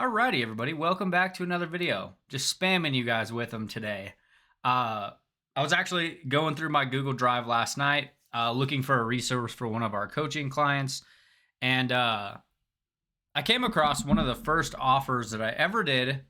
Alrighty, everybody, welcome back to another video. Just spamming you guys with them today. I was actually going through my Google Drive last night, looking for a resource for one of our coaching clients, and I came across one of the first offers that I ever did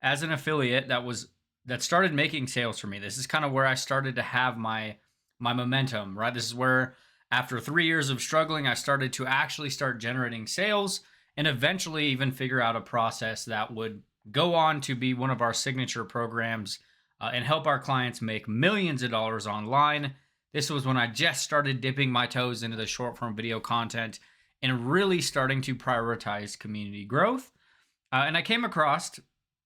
as an affiliate that started making sales for me. This is kind of where I started to have my momentum, right? This is where after 3 years of struggling, I started to actually start generating sales and eventually even figure out a process that would go on to be one of our signature programs and help our clients make millions of dollars online. This was when I just started dipping my toes into the short form video content and really starting to prioritize community growth. And I came across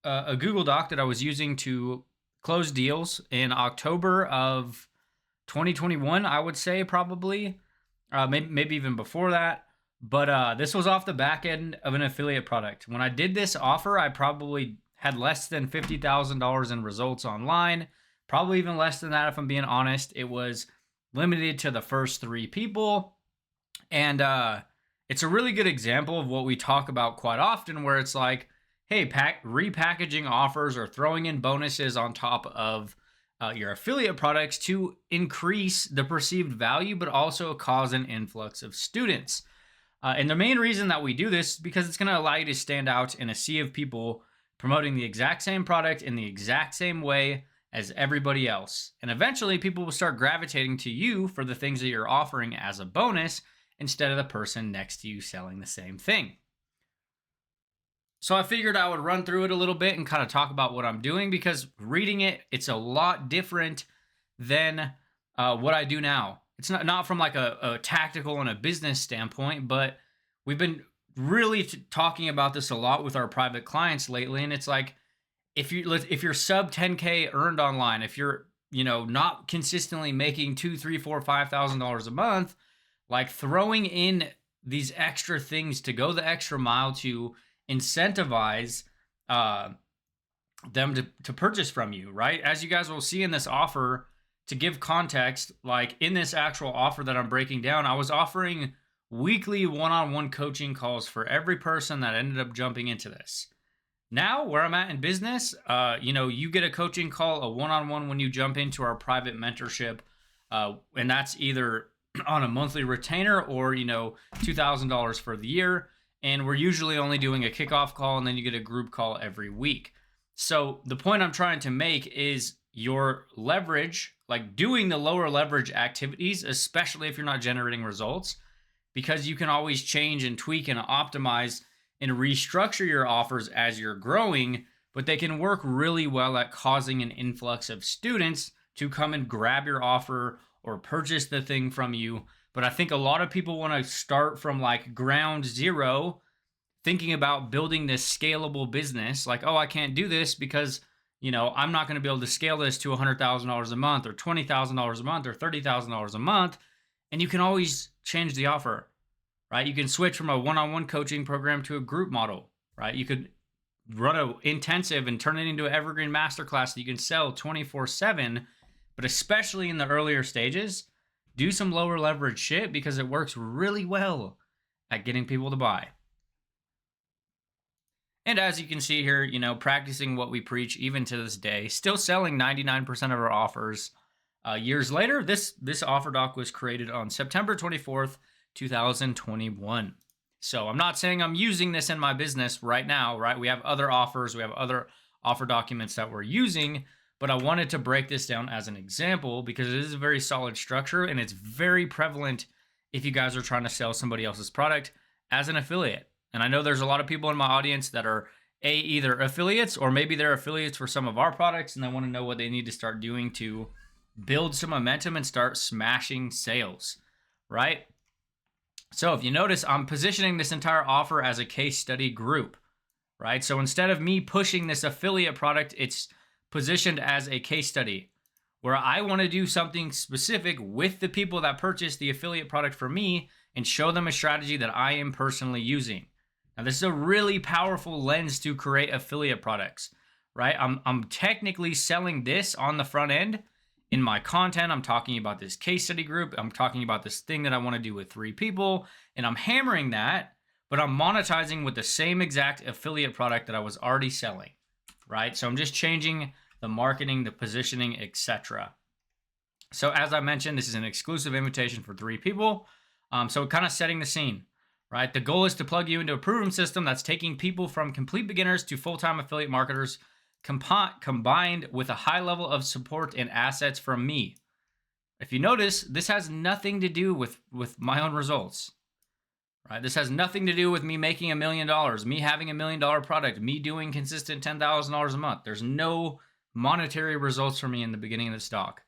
a Google Doc that I was using to close deals in October of 2021, I would say, probably, maybe even before that. But this was off the back end of an affiliate product. When I did this offer, I probably had less than $50,000 in results online. Probably even less than that, if I'm being honest. It was limited to the first 3 people. And it's a really good example of what we talk about quite often, where it's like, hey, repackaging offers or throwing in bonuses on top of your affiliate products to increase the perceived value, but also cause an influx of students. And the main reason that we do this is because it's going to allow you to stand out in a sea of people promoting the exact same product in the exact same way as everybody else. And eventually, people will start gravitating to you for the things that you're offering as a bonus instead of the person next to you selling the same thing. So I figured I would run through it a little bit and kind of talk about what I'm doing, because reading it, it's a lot different than what I do now. It's not from like a tactical and a business standpoint, but we've been really talking about this a lot with our private clients lately. And it's like, if you're sub 10K earned online, if you're not consistently making $2, $3, $4, $5,000 a month, like throwing in these extra things to go the extra mile to incentivize them to purchase from you, right? As you guys will see in this offer, to give context, like in this actual offer that I'm breaking down, I was offering weekly one-on-one coaching calls for every person that ended up jumping into this. Now, where I'm at in business, you get a coaching call, a one-on-one when you jump into our private mentorship, and that's either on a monthly retainer or $2,000 for the year. And we're usually only doing a kickoff call, and then you get a group call every week. So the point I'm trying to make is your leverage, like doing the lower leverage activities, especially if you're not generating results, because you can always change and tweak and optimize and restructure your offers as you're growing, but they can work really well at causing an influx of students to come and grab your offer or purchase the thing from you. But I think a lot of people want to start from like ground zero, thinking about building this scalable business. Like, oh, I can't do this because I'm not going to be able to scale this to $100,000 a month or $20,000 a month or $30,000 a month. And you can always change the offer, right? You can switch from a one-on-one coaching program to a group model, right? You could run an intensive and turn it into an evergreen masterclass that you can sell 24/7. But especially in the earlier stages, do some lower leverage shit because it works really well at getting people to buy. And as you can see here, practicing what we preach even to this day, still selling 99% of our offers. Years later, this offer doc was created on September 24th, 2021. So I'm not saying I'm using this in my business right now, right? We have other offers, we have other offer documents that we're using, but I wanted to break this down as an example because it is a very solid structure and it's very prevalent if you guys are trying to sell somebody else's product as an affiliate. And I know there's a lot of people in my audience that are either affiliates or maybe they're affiliates for some of our products and they want to know what they need to start doing to build some momentum and start smashing sales, right? So if you notice, I'm positioning this entire offer as a case study group, right? So instead of me pushing this affiliate product, it's positioned as a case study where I want to do something specific with the people that purchase the affiliate product from me and show them a strategy that I am personally using. Now, this is a really powerful lens to create affiliate products, right? I'm technically selling this on the front end. In my content, I'm talking about this case study group. I'm talking about this thing that I want to do with 3 people, and I'm hammering that. but I'm monetizing with the same exact affiliate product that I was already selling, right? So I'm just changing the marketing, the positioning, etc. So as I mentioned, this is an exclusive invitation for 3 people. So kind of setting the scene, right? The goal is to plug you into a proven system that's taking people from complete beginners to full-time affiliate marketers, combined with a high level of support and assets from me. If you notice, this has nothing to do with my own results, right? This has nothing to do with me making $1 million, me having $1 million product, me doing consistent $10,000 a month. There's no monetary results for me in the beginning of the stock,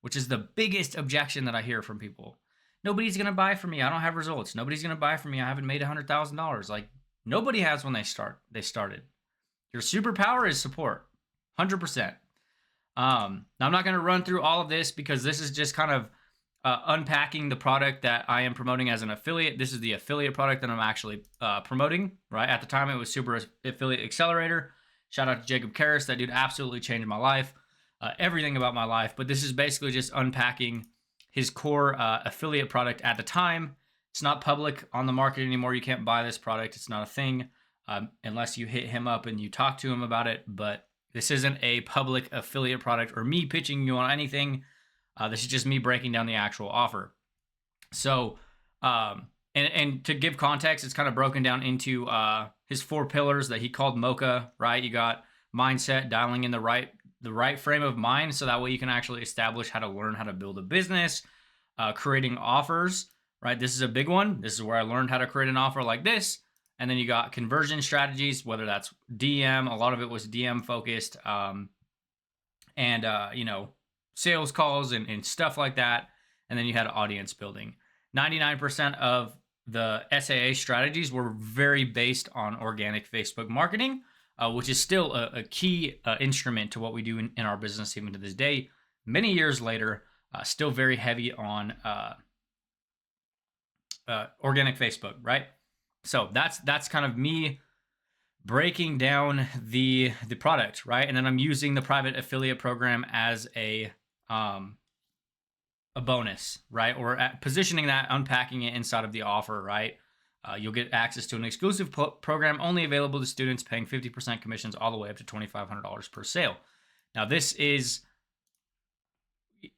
which is the biggest objection that I hear from people. Nobody's going to buy from me. I don't have results. Nobody's going to buy from me. I haven't made $100,000. Like, nobody has when they started. Your superpower is support, 100%. Now, I'm not going to run through all of this because this is just kind of unpacking the product that I am promoting as an affiliate. This is the affiliate product that I'm actually promoting, right? At the time, it was Super Affiliate Accelerator. Shout out to Jacob Karras. That dude absolutely changed my life, everything about my life. But this is basically just unpacking his core affiliate product at the time. It's not public on the market anymore. You can't buy this product. It's not a thing unless you hit him up and you talk to him about it. But this isn't a public affiliate product or me pitching you on anything. This is just me breaking down the actual offer. So, and to give context, it's kind of broken down into his 4 pillars that he called Mocha, right? You got mindset, dialing in the right frame of mind, so that way you can actually establish how to learn how to build a business, creating offers, right? This is a big one. This is where I learned how to create an offer like this. And then you got conversion strategies, whether that's DM, a lot of it was DM focused, and sales calls and stuff like that. And then you had audience building. 99% of the SAA strategies were very based on organic Facebook marketing, which is still a key instrument to what we do in our business even to this day. Many years later, still very heavy on organic Facebook, right? So that's kind of me breaking down the product, right? And then I'm using the private affiliate program as a bonus, right? Or positioning that, unpacking it inside of the offer, right? You'll get access to an exclusive program only available to students paying 50% commissions all the way up to $2,500 per sale. Now, this is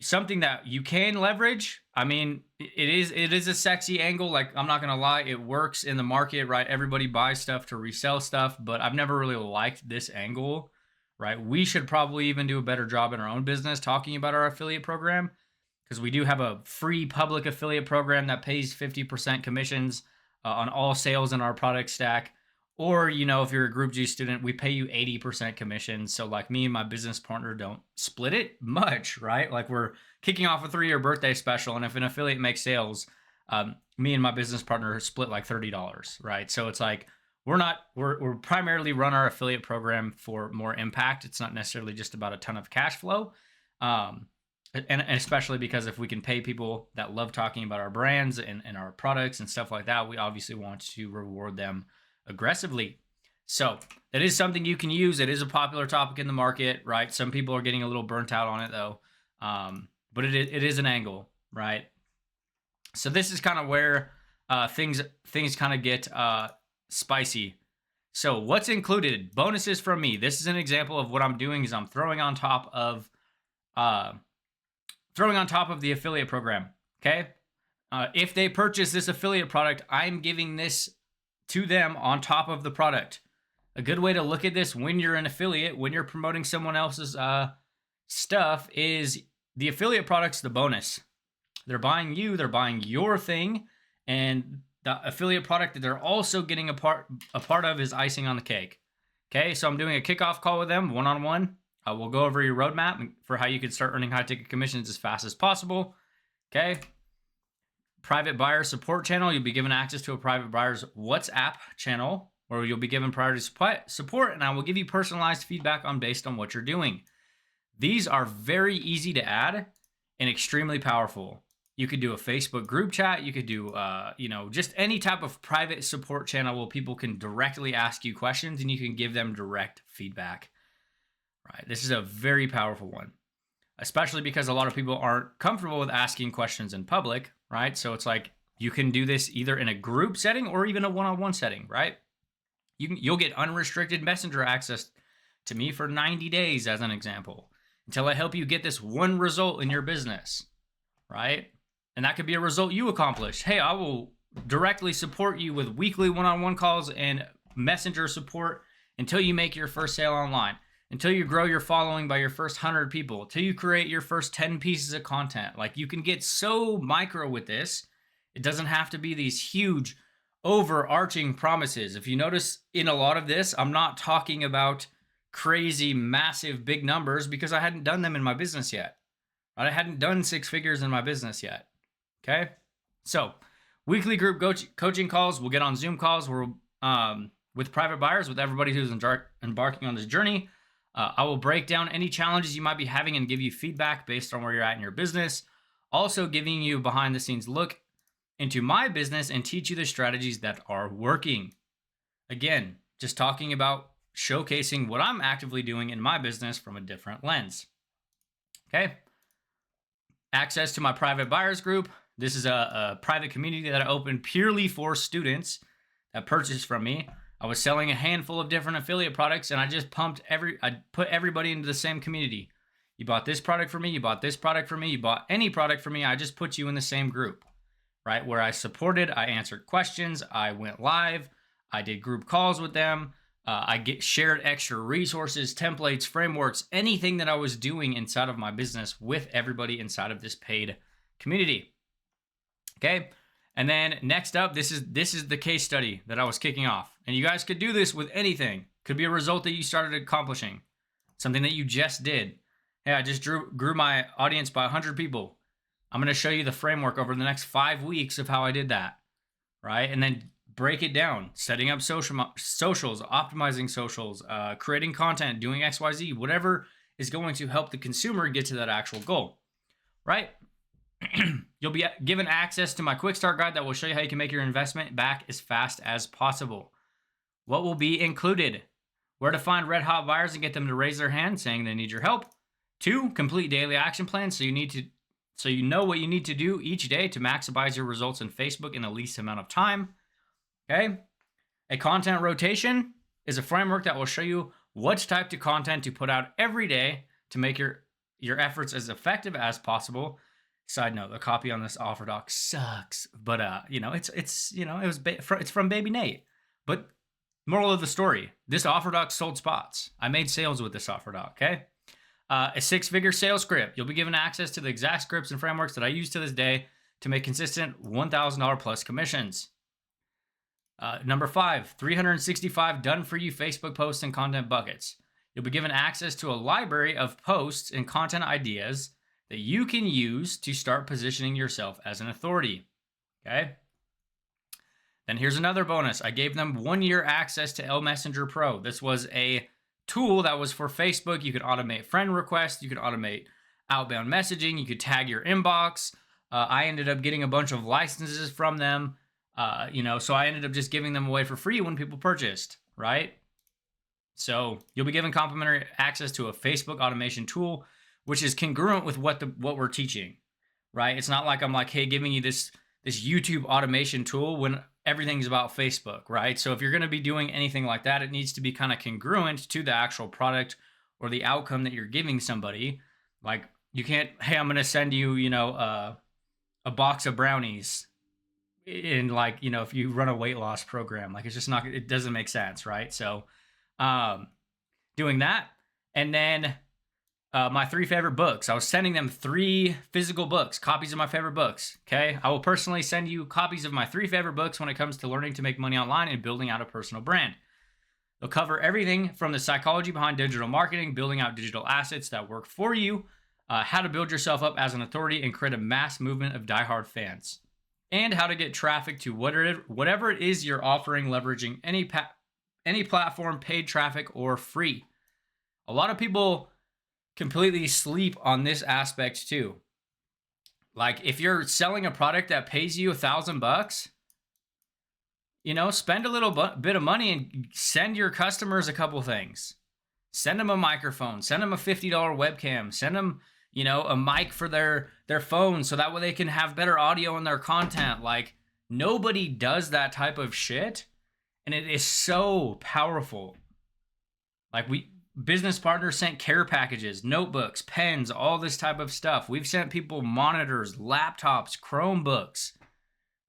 something that you can leverage. I mean, it is a sexy angle. Like, I'm not gonna lie, it works in the market, right? Everybody buys stuff to resell stuff, but I've never really liked this angle, right? We should probably even do a better job in our own business talking about our affiliate program, because we do have a free public affiliate program that pays 50% commissions on all sales in our product stack. Or, if you're a Group G student, we pay you 80% commission. So like me and my business partner don't split it much, right? Like, we're kicking off a 3-year birthday special. And if an affiliate makes sales, me and my business partner split like $30, right? So it's like, we're primarily run our affiliate program for more impact. It's not necessarily just about a ton of cash flow. And especially because if we can pay people that love talking about our brands and our products and stuff like that, we obviously want to reward them aggressively. So that is something you can use. It is a popular topic in the market, right? Some people are getting a little burnt out on it though. But it is an angle, right? So this is kind of where things kind of get spicy. So what's included? Bonuses from me. This is an example of what I'm doing is I'm throwing on top of the affiliate program. Okay. If they purchase this affiliate product, I'm giving this to them on top of the product. A good way to look at this when you're an affiliate, when you're promoting someone else's stuff, is the affiliate product's the bonus. They're buying they're buying your thing, and the affiliate product that they're also getting a part of is icing on the cake. Okay, so I'm doing a kickoff call with them, one-on-one. We'll go over your roadmap for how you can start earning high-ticket commissions as fast as possible. Okay. Private buyer support channel. You'll be given access to a private buyer's WhatsApp channel where you'll be given priority support, and I will give you personalized feedback based on what you're doing. These are very easy to add and extremely powerful. You could do a Facebook group chat. You could do, just any type of private support channel where people can directly ask you questions and you can give them direct feedback. Right. This is a very powerful one, especially because a lot of people aren't comfortable with asking questions in public, right? So it's like, You can do this either in a group setting or even a one-on-one setting, right? You'll get unrestricted messenger access to me for 90 days as an example, until I help you get this one result in your business, right? And that could be a result you accomplish. Hey, I will directly support you with weekly one-on-one calls and messenger support until you make your first sale online, until you grow your following by your first 100 people, until you create your first 10 pieces of content. Like, you can get so micro with this. It doesn't have to be these huge overarching promises. If you notice in a lot of this, I'm not talking about crazy, massive, big numbers because I hadn't done them in my business yet. I hadn't done 6 figures in my business yet. Okay. So weekly group coaching calls. We'll get on Zoom calls where with private buyers, with everybody who's embarking on this journey. I will break down any challenges you might be having and give you feedback based on where you're at in your business. Also giving you behind the scenes look into my business and teach you the strategies that are working. Again, just talking about showcasing what I'm actively doing in my business from a different lens. Okay. Access to my private buyers group. This is a private community that I opened purely for students that purchased from me. I was selling a handful of different affiliate products, and I just I put everybody into the same community. You bought this product for me, you bought this product for me, you bought any product for me, I just put you in the same group, right? Where I supported, I answered questions, I went live, I did group calls with them, I shared extra resources, templates, frameworks, anything that I was doing inside of my business with everybody inside of this paid community. Okay. And then next up, this is the case study that I was kicking off. And you guys could do this with anything. Could be a result that you started accomplishing, something that you just did. Hey, I just grew my audience by 100 people. I'm going to show you the framework over the next 5 weeks of how I did that, right? And then break it down, setting up socials, optimizing socials, creating content, doing XYZ, whatever is going to help the consumer get to that actual goal, right? You'll be given access to my quick start guide that will show you how you can make your investment back as fast as possible. What will be included? Where to find red hot buyers and get them to raise their hand saying they need your help. 2, complete daily action plans so you know what you need to do each day to maximize your results in Facebook in the least amount of time. Okay? A content rotation is a framework that will show you what type of content to put out every day to make your efforts as effective as possible. Side note: the copy on this offer doc sucks, but it's from Baby Nate. But moral of the story: this offer doc sold spots. I made sales with this offer doc. Okay, a 6-figure sales script. You'll be given access to the exact scripts and frameworks that I use to this day to make consistent $1,000 plus commissions. Number 5, 365 done for you Facebook posts and content buckets. You'll be given access to a library of posts and content ideas that you can use to start positioning yourself as an authority. Okay. Then here's another bonus. I gave them 1 year access to L Messenger Pro. This was a tool that was for Facebook. You could automate friend requests. You could automate outbound messaging. You could tag your inbox. I ended up getting a bunch of licenses from them. So I ended up just giving them away for free when people purchased, right? So you'll be given complimentary access to a Facebook automation tool, which is congruent with what we're teaching, right? It's not like I'm like, hey, giving you this YouTube automation tool when everything's about Facebook, right? So if you're going to be doing anything like that, it needs to be kind of congruent to the actual product or the outcome that you're giving somebody. Like, you can't, hey, I'm going to send you, a box of brownies in, like, if you run a weight loss program. Like, it's just not, it doesn't make sense, right? So doing that. And then my 3 favorite books. I was sending them 3 physical books, copies of my favorite books. Okay. I will personally send you copies of my 3 favorite books when it comes to learning to make money online and building out a personal brand. They'll cover everything from the psychology behind digital marketing, building out digital assets that work for you, how to build yourself up as an authority and create a mass movement of diehard fans, and how to get traffic to whatever it is you're offering, leveraging any platform, paid traffic or free. A lot of people completely sleep on this aspect too. Like, if you're selling a product that pays you $1,000, spend a little bit of money and send your customers a couple things. Send them a microphone, send them a $50 webcam, send them, a mic for their phone so that way they can have better audio in their content. Like, Nobody does that type of shit, and it is so powerful. Like, business partners sent care packages, notebooks, pens, all this type of stuff. We've sent people monitors, laptops, Chromebooks,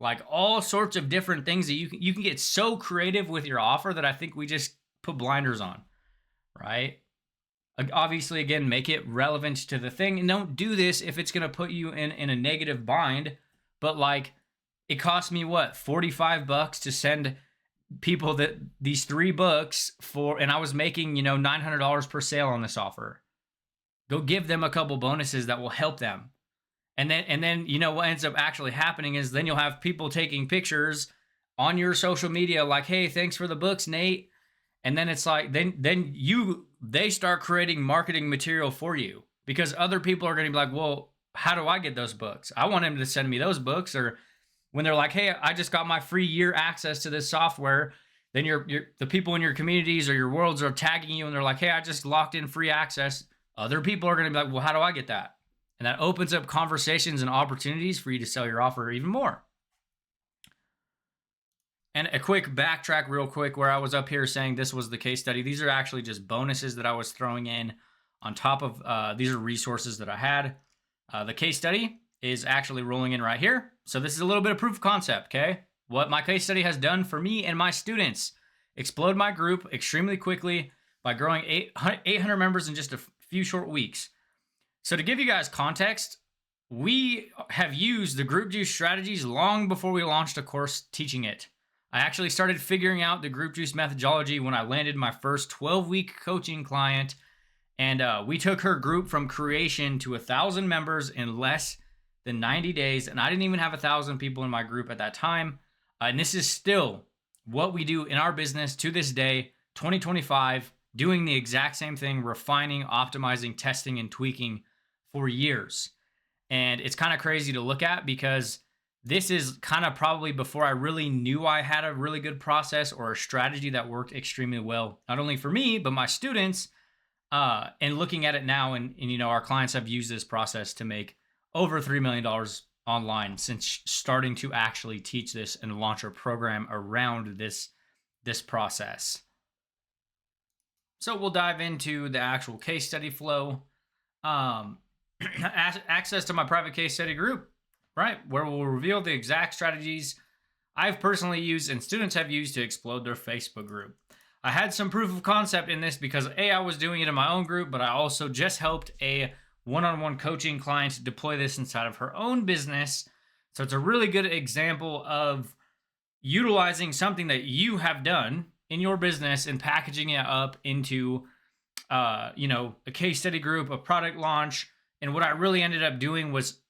like all sorts of different things that you can get so creative with your offer that I think we just put blinders on, right? Obviously, again, make it relevant to the thing, and don't do this if it's going to put you in a negative bind. But like, it cost me what, $45 to send people that these 3 books for, and I was making, $900 per sale on this offer. Go give them a couple bonuses that will help them. And then what ends up actually happening is then you'll have people taking pictures on your social media like, hey, thanks for the books, Nate. And then it's like, they start creating marketing material for you, because other people are going to be like, well, how do I get those books? I want him to send me those books. Or when they're like, hey, I just got my free year access to this software, then the people in your communities or your worlds are tagging you and they're like, hey, I just locked in free access. Other people are going to be like, well, how do I get that? And that opens up conversations and opportunities for you to sell your offer even more. And a quick backtrack real quick, where I was up here saying this was the case study. These are actually just bonuses that I was throwing in on top of, these are resources that I had. The case study is actually rolling in right here. So this is a little bit of proof of concept, okay? What my case study has done for me and my students. Explode my group extremely quickly by growing 800 members in just a few short weeks. So to give you guys context, we have used the group juice strategies long before we launched a course teaching it. I actually started figuring out the group juice methodology when I landed my first 12-week coaching client, and we took her group from creation to 1,000 members in less than 90 days, and I didn't even have 1,000 people in my group at that time. And this is still what we do in our business to this day, 2025, doing the exact same thing, refining, optimizing, testing, and tweaking for years. And it's kind of crazy to look at, because this is kind of probably before I really knew I had a really good process or a strategy that worked extremely well, not only for me, but my students. And looking at it now, and our clients have used this process to make over $3 million online since starting to actually teach this and launch a program around this process. So we'll dive into the actual case study flow. Access to my private case study group, right, where we'll reveal the exact strategies I've personally used and students have used to explode their Facebook group. I had some proof of concept in this because I was doing it in my own group, but I also just helped a one-on-one coaching client deploy this inside of her own business. So it's a really good example of utilizing something that you have done in your business and packaging it up into, a case study group, a product launch. And what I really ended up doing was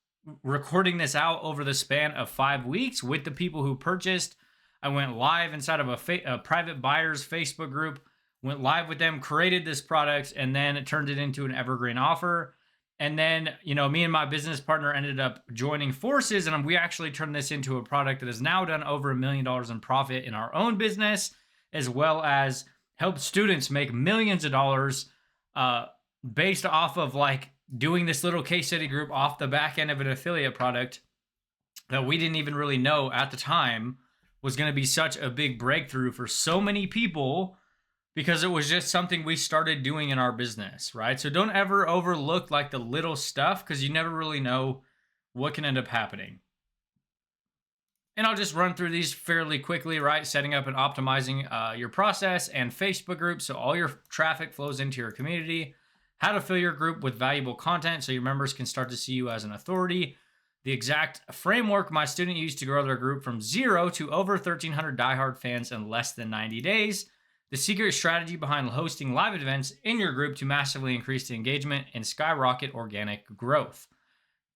recording this out over the span of 5 weeks with the people who purchased. I went live inside of a private buyers Facebook group, went live with them, created this product, and then it turned it into an evergreen offer. And then, me and my business partner ended up joining forces, and we actually turned this into a product that has now done over $1 million in profit in our own business, as well as helped students make millions of dollars based off of like doing this little case study group off the back end of an affiliate product that we didn't even really know at the time was going to be such a big breakthrough for so many people, because it was just something we started doing in our business, right? So don't ever overlook like the little stuff, because you never really know what can end up happening. And I'll just run through these fairly quickly, right? Setting up and optimizing your process and Facebook group so all your traffic flows into your community. How to fill your group with valuable content so your members can start to see you as an authority. The exact framework my student used to grow their group from 0 to over 1,300 diehard fans in less than 90 days. The secret strategy behind hosting live events in your group to massively increase the engagement and skyrocket organic growth.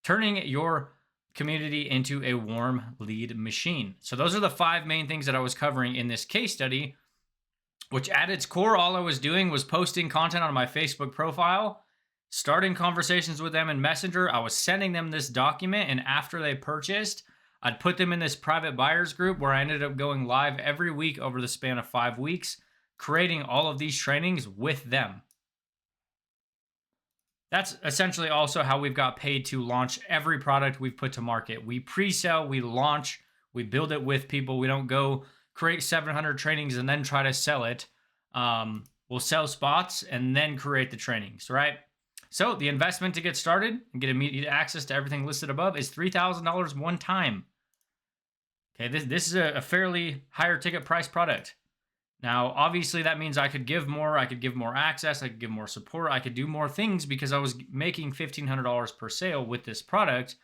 Turning your community into a warm lead machine. So those are the 5 main things that I was covering in this case study, which at its core, all I was doing was posting content on my Facebook profile, starting conversations with them in Messenger. I was sending them this document, and after they purchased, I'd put them in this private buyers group where I ended up going live every week over the span of 5 weeks, creating all of these trainings with them. That's essentially also how we've got paid to launch every product we've put to market. We pre-sell, we launch, We build it with people. We don't go create 700 trainings and then try to sell it. We'll sell spots and then create the trainings, right? So the investment to get started and get immediate access to everything listed above is $3,000 one time. Okay, this is a fairly higher ticket price product. Now, obviously, that means I could give more. I could give more access. I could give more support. I could do more things because I was making $1,500 per sale with this product.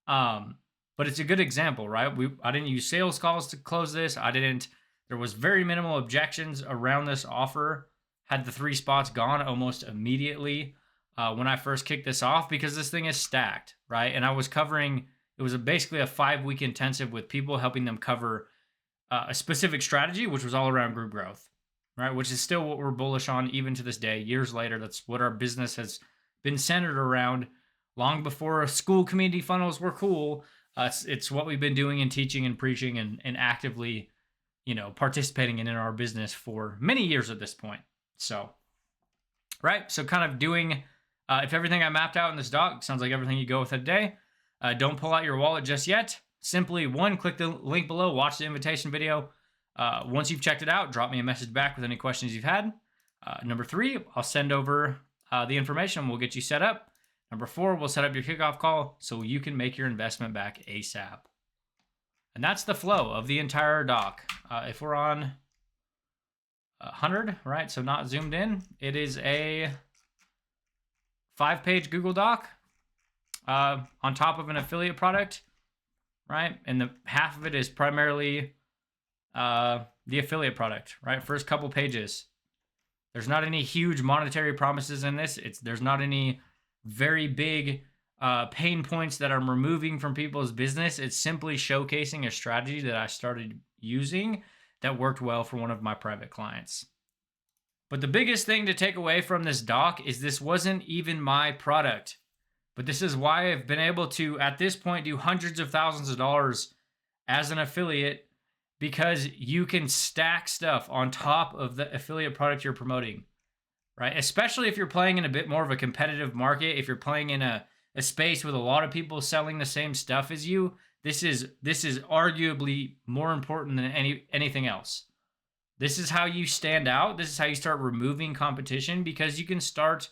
But it's a good example, right? I didn't use sales calls to close this. There was very minimal objections around this offer. Had the 3 spots gone almost immediately when I first kicked this off because this thing is stacked, right? And I was covering, it was basically a 5-week intensive with people helping them cover a specific strategy, which was all around group growth, right? Which is still what we're bullish on even to this day. Years later, that's what our business has been centered around long before school community funnels were cool. It's what we've been doing and teaching and preaching and actively, participating in our business for many years at this point. So, right. So kind of doing, if everything I mapped out in this doc sounds like everything you go with today, don't pull out your wallet just yet. Simply, 1, click the link below, watch the invitation video. Once you've checked it out, drop me a message back with any questions you've had. Number 3, I'll send over the information and we'll get you set up. Number 4, we'll set up your kickoff call so you can make your investment back ASAP. And that's the flow of the entire doc. If we're on 100, right, so not zoomed in, it is a 5-page Google Doc on top of an affiliate product. Right? And the half of it is primarily the affiliate product, right? First couple pages. There's not any huge monetary promises in this. There's not any very big pain points that I'm removing from people's business. It's simply showcasing a strategy that I started using that worked well for one of my private clients. But the biggest thing to take away from this doc is this wasn't even my product. But this is why I've been able to, at this point, do hundreds of thousands of dollars as an affiliate, because you can stack stuff on top of the affiliate product you're promoting, right? Especially if you're playing in a bit more of a competitive market, if you're playing in a space with a lot of people selling the same stuff as you, this is arguably more important than anything else. This is how you stand out. This is how you start removing competition, because you can start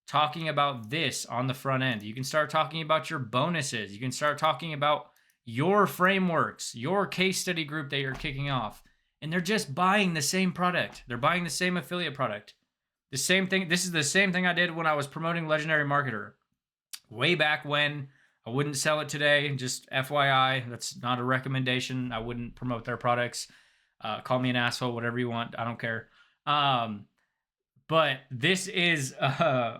talking about this on the front end. You can start talking about your bonuses. You can start talking about your frameworks, your case study group that you're kicking off. And they're just buying the same product. They're buying the same affiliate product. The same thing. This is the same thing I did when I was promoting Legendary Marketer. Way back when. I wouldn't sell it today. Just FYI, that's not a recommendation. I wouldn't promote their products. Call me an asshole, whatever you want. I don't care. But this is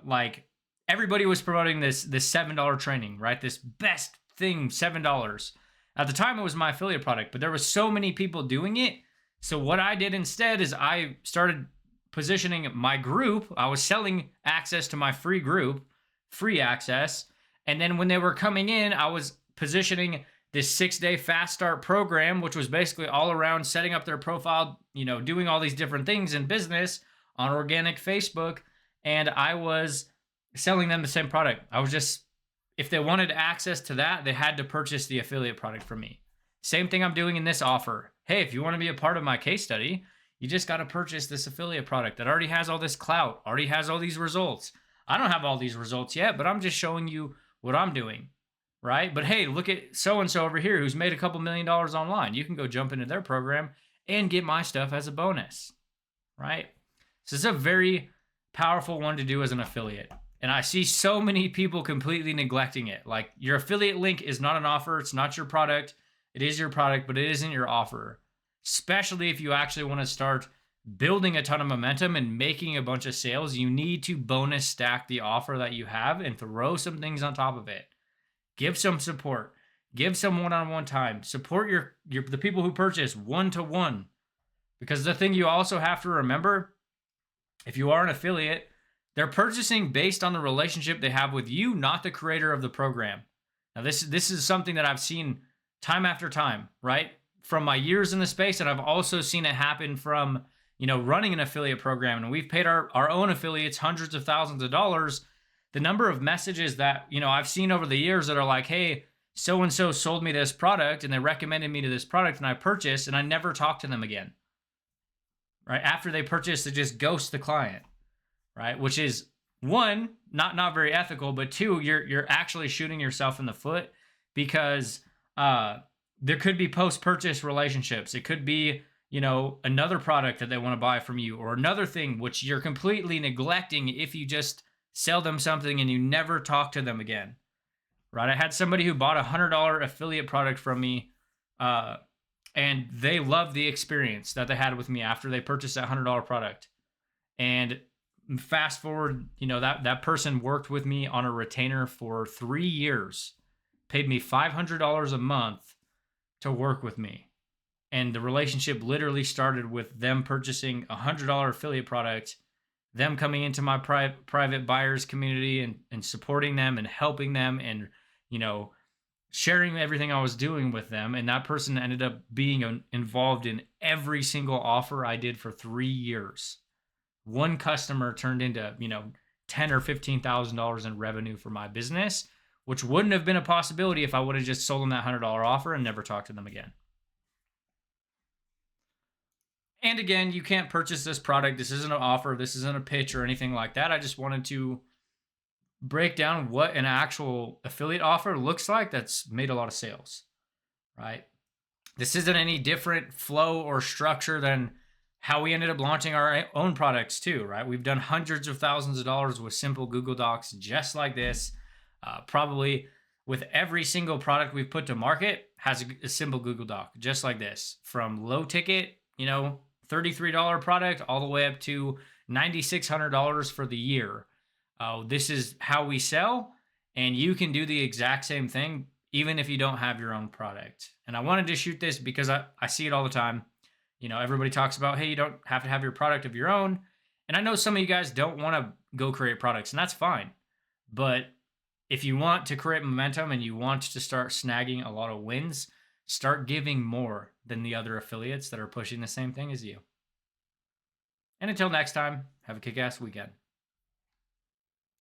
like everybody was promoting this $7 training, right? This best thing, $7. At the time, it was my affiliate product, but there was so many people doing it. So what I did instead is I started positioning my group. I was selling access to my free group, free access. And then when they were coming in, I was positioning this 6-day fast start program, which was basically all around setting up their profile, doing all these different things in business on organic Facebook, and I was selling them the same product. If they wanted access to that, they had to purchase the affiliate product from me. Same thing I'm doing in this offer. Hey, if you want to be a part of my case study, you just got to purchase this affiliate product that already has all this clout, already has all these results. I don't have all these results yet, but I'm just showing you what I'm doing, right? But hey, look at so-and-so over here who's made a couple $1 million online. You can go jump into their program and get my stuff as a bonus, right? So this is a very powerful one to do as an affiliate. And I see so many people completely neglecting it. Like, your affiliate link is not an offer. It's not your product. It is your product, but it isn't your offer. Especially if you actually want to start building a ton of momentum and making a bunch of sales, you need to bonus stack the offer that you have and throw some things on top of it. Give some support. Give some one-on-one time. Support the people who purchase one-to-one. Because the thing you also have to remember, if you are an affiliate, they're purchasing based on the relationship they have with you, not the creator of the program. Now, this is something that I've seen time after time, right? From my years in the space, and I've also seen it happen from, running an affiliate program. And we've paid our own affiliates hundreds of thousands of dollars. The number of messages that, I've seen over the years that are like, hey, so-and-so sold me this product and they recommended me to this product and I purchased and I never talked to them again, right? After they purchase, they just ghost the client, right? Which is one, not very ethical, but two, you're actually shooting yourself in the foot because uh, there could be post-purchase relationships. It could be, another product that they want to buy from you or another thing which you're completely neglecting if you just sell them something and you never talk to them again, right? I had somebody who bought $100 affiliate product from me, uh, and they loved the experience that they had with me after they purchased that $100 product. And fast forward, that person worked with me on a retainer for 3 years, paid me $500 a month to work with me. And the relationship literally started with them purchasing a $100 affiliate product, them coming into my private buyers community and supporting them and helping them and, sharing everything I was doing with them. And that person ended up being involved in every single offer I did for 3 years. One customer turned into, ten or $15,000 in revenue for my business, which wouldn't have been a possibility if I would have just sold them that $100 offer and never talked to them again. And again, you can't purchase this product. This isn't an offer. This isn't a pitch or anything like that. I just wanted to break down what an actual affiliate offer looks like that's made a lot of sales, right? This isn't any different flow or structure than how we ended up launching our own products too, right? We've done hundreds of thousands of dollars with simple Google Docs just like this. Probably with every single product we've put to market has a simple Google Doc just like this, from low ticket, $33 product all the way up to $9,600 for the year. This is how we sell, and you can do the exact same thing even if you don't have your own product. And I wanted to shoot this because I see it all the time. Everybody talks about, hey, you don't have to have your product of your own. And I know some of you guys don't want to go create products, and that's fine. But if you want to create momentum and you want to start snagging a lot of wins, start giving more than the other affiliates that are pushing the same thing as you. And until next time, have a kick-ass weekend.